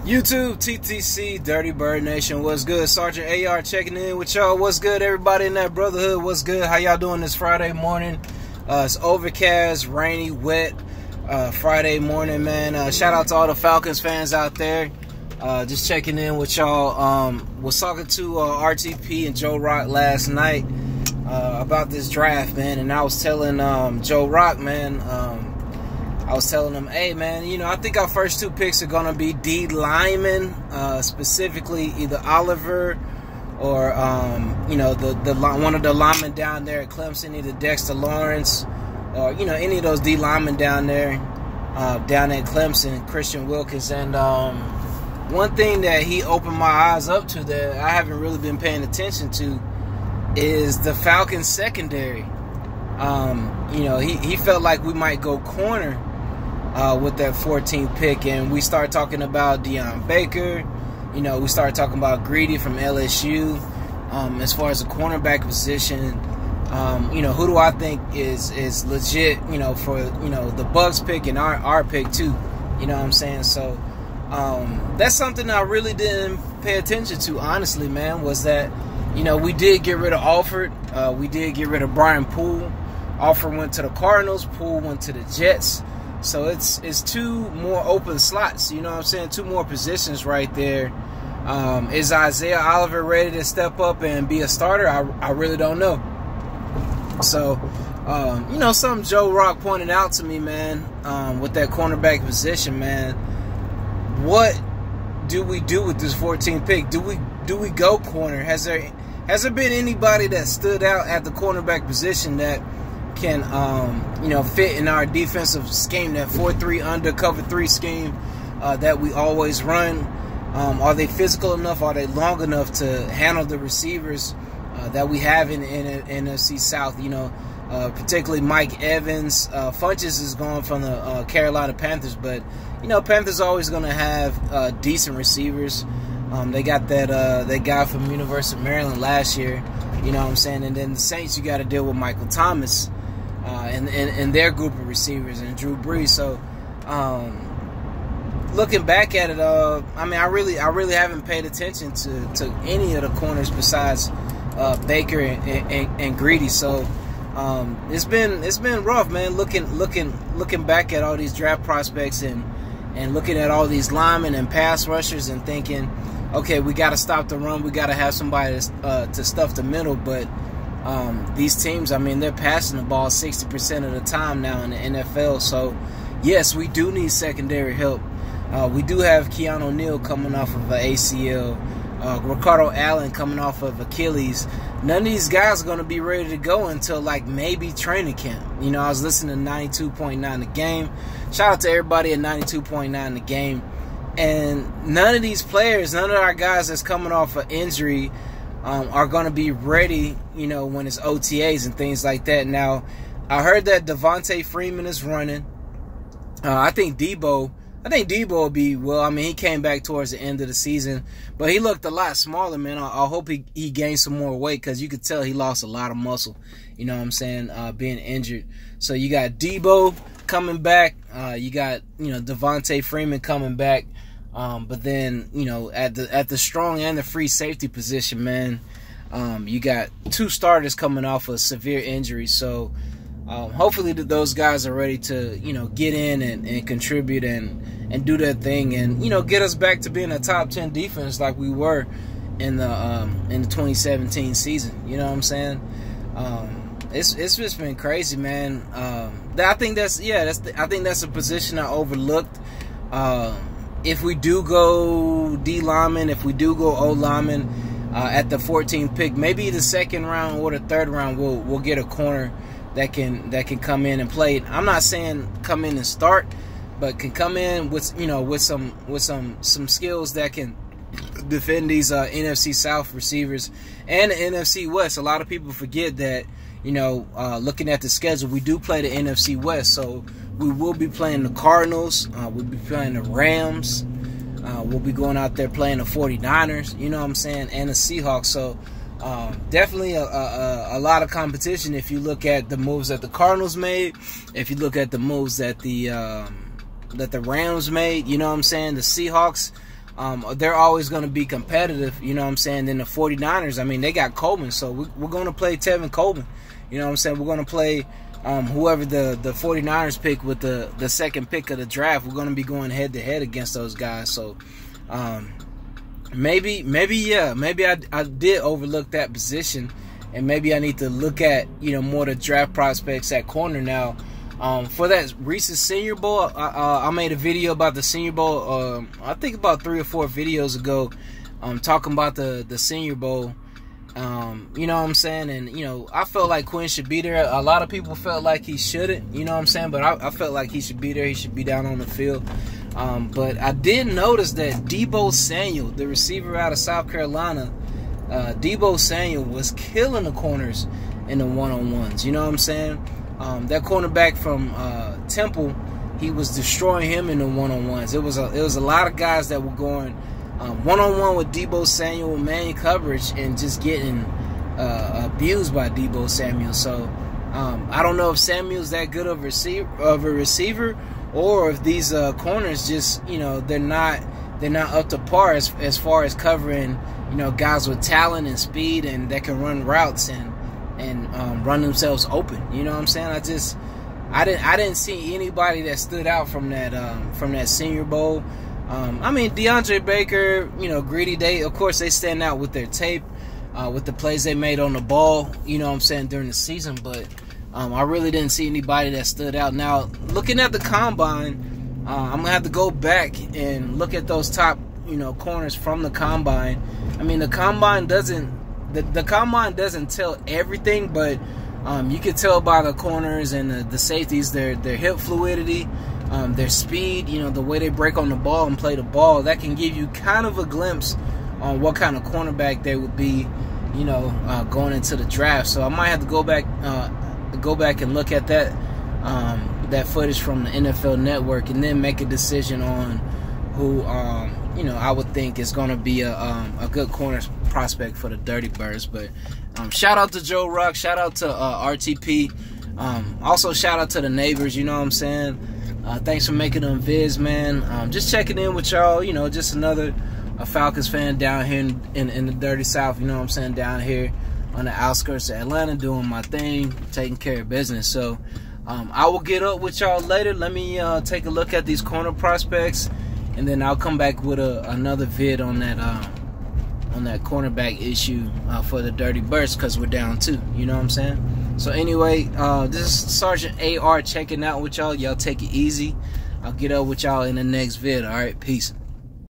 YouTube, TTC, Dirty Bird Nation, what's good? Sergeant AR checking in with y'all. What's good, everybody in that brotherhood? What's good? How y'all doing this Friday morning? It's overcast, rainy, wet Friday morning, man. Shout out to all the Falcons fans out there. Just checking in with y'all. Was talking to RTP and Joe Rock last night about this draft, man. And I was telling Joe Rock, man, I was telling him, hey, man, you know, I think our first two picks are going to be D linemen, specifically either Oliver or, you know, one of the linemen down there at Clemson, either Dexter Lawrence or, you know, any of those D linemen down there, down at Clemson, Christian Wilkins. And one thing that he opened my eyes up to that I haven't really been paying attention to is the Falcons secondary. You know, he felt like we might go corner with that 14th pick, and we started talking about Deion Baker. You know, we started talking about Greedy from LSU. As far as the cornerback position, you know, who do I think is legit? You know, for the Bucks pick and our pick too. You know what I'm saying? So that's something I really didn't pay attention to, honestly, man. Was that, you know, we did get rid of Alford. We did get rid of Brian Poole. Alford went to the Cardinals. Poole went to the Jets. So it's two more open slots, you know what I'm saying? Two more positions right there. Is Isaiah Oliver ready to step up and be a starter? I really don't know. So, you know, something Joe Rock pointed out to me, man, with that cornerback position, man. What do we do with this 14th pick? Do we go corner? Has there been anybody that stood out at the cornerback position that can, you know, fit in our defensive scheme, that 4-3 under cover 3 scheme that we always run? Are they physical enough? Are they long enough to handle the receivers that we have in NFC South? You know, particularly Mike Evans. Funches is going from the Carolina Panthers, but, you know, Panthers always going to have decent receivers. They got that guy from University of Maryland last year, you know what I'm saying? And then the Saints, you got to deal with Michael Thomas and their group of receivers and Drew Brees. So, looking back at it, I mean, I really haven't paid attention to any of the corners besides Baker and Greedy. So, it's been rough, man. Looking back at all these draft prospects and looking at all these linemen and pass rushers and thinking, okay, we got to stop the run. We got to have somebody to stuff the middle. But these teams, I mean, they're passing the ball 60% of the time now in the NFL. So, yes, we do need secondary help. We do have Keanu Neal coming off of an ACL. Ricardo Allen coming off of Achilles. None of these guys are going to be ready to go until, like, maybe training camp. You know, I was listening to 92.9 The Game. Shout out to everybody at 92.9 The Game. And none of these players, none of our guys that's coming off an injury are going to be ready, you know, when it's OTAs and things like that. Now, I heard that Devontae Freeman is running. I think Debo will be, well, I mean, he came back towards the end of the season, but he looked a lot smaller, man. I hope he gained some more weight, because you could tell he lost a lot of muscle, you know what I'm saying, being injured. So you got Debo coming back. You got, you know, Devontae Freeman coming back. But then, you know, at the strong and the free safety position, man, you got two starters coming off of severe injuries. So hopefully those guys are ready to, you know, get in and contribute and do their thing and, you know, get us back to being a top 10 defense like we were in the 2017 season. You know what I'm saying? It's just been crazy, man. I think that's a position I overlooked. If we do go D lineman, if we do go O lineman at the 14th pick, maybe the second round or the third round, we'll get a corner that can come in and play. I'm not saying come in and start, but can come in with, you know, with some skills that can defend these NFC South receivers and the NFC West. A lot of people forget that, you know, looking at the schedule, we do play the NFC West, so we will be playing the Cardinals. We'll be playing the Rams. We'll be going out there playing the 49ers, you know what I'm saying, and the Seahawks. So definitely a lot of competition if you look at the moves that the Cardinals made, if you look at the moves that the Rams made, you know what I'm saying. The Seahawks, they're always going to be competitive, you know what I'm saying. Then the 49ers, I mean, they got Coleman, so we're going to play Tevin Coleman, you know what I'm saying. We're going to play whoever the 49ers pick with the second pick of the draft. We're going to be going head-to-head against those guys. So maybe I did overlook that position, and maybe I need to look at, you know, more the draft prospects at corner now. For that recent Senior Bowl, I made a video about the Senior Bowl, I think about 3 or 4 videos ago, talking about the Senior Bowl. You know what I'm saying? And, you know, I felt like Quinn should be there. A lot of people felt like he shouldn't, you know what I'm saying? But I felt like he should be there. He should be down on the field. But I did notice that Deebo Samuel, the receiver out of South Carolina, Deebo Samuel was killing the corners in the one-on-ones, you know what I'm saying? That cornerback from Temple, he was destroying him in the one-on-ones. It was a lot of guys that were going one-on-one with Deebo Samuel, man coverage, and just getting abused by Deebo Samuel. So I don't know if Samuel's that good of a receiver, or if these corners just, you know, they're not up to par as far as covering, you know, guys with talent and speed and that can run routes and run themselves open. You know what I'm saying? I didn't see anybody that stood out from that Senior Bowl. I mean, DeAndre Baker, you know, Greedy, of course they stand out with their tape, with the plays they made on the ball, you know what I'm saying, during the season. But I really didn't see anybody that stood out. Now, looking at the combine, I'm gonna have to go back and look at those top, you know, corners from the combine. I mean, the combine doesn't tell everything, but you can tell by the corners and the safeties, their hip fluidity, their speed, you know, the way they break on the ball and play the ball. That can give you kind of a glimpse on what kind of cornerback they would be, you know, going into the draft. So I might have to go back and look at that footage from the NFL Network, and then make a decision on who, you know, I would think is going to be a good corner prospect for the Dirty Birds. But shout out to Joe Rock, shout out to RTP, also shout out to the neighbors, you know what I'm saying. Thanks for making them vids, man. Just checking in with y'all, you know, just another Falcons fan down here in the Dirty South, you know what I'm saying, down here on the outskirts of Atlanta, doing my thing, taking care of business. So I will get up with y'all later. Let me take a look at these corner prospects, and then I'll come back with another vid on that cornerback issue for the Dirty Birds, because we're down 2, you know what I'm saying. So anyway, this is Sergeant AR checking out with y'all. Y'all take it easy. I'll get up with y'all in the next vid. All right, peace.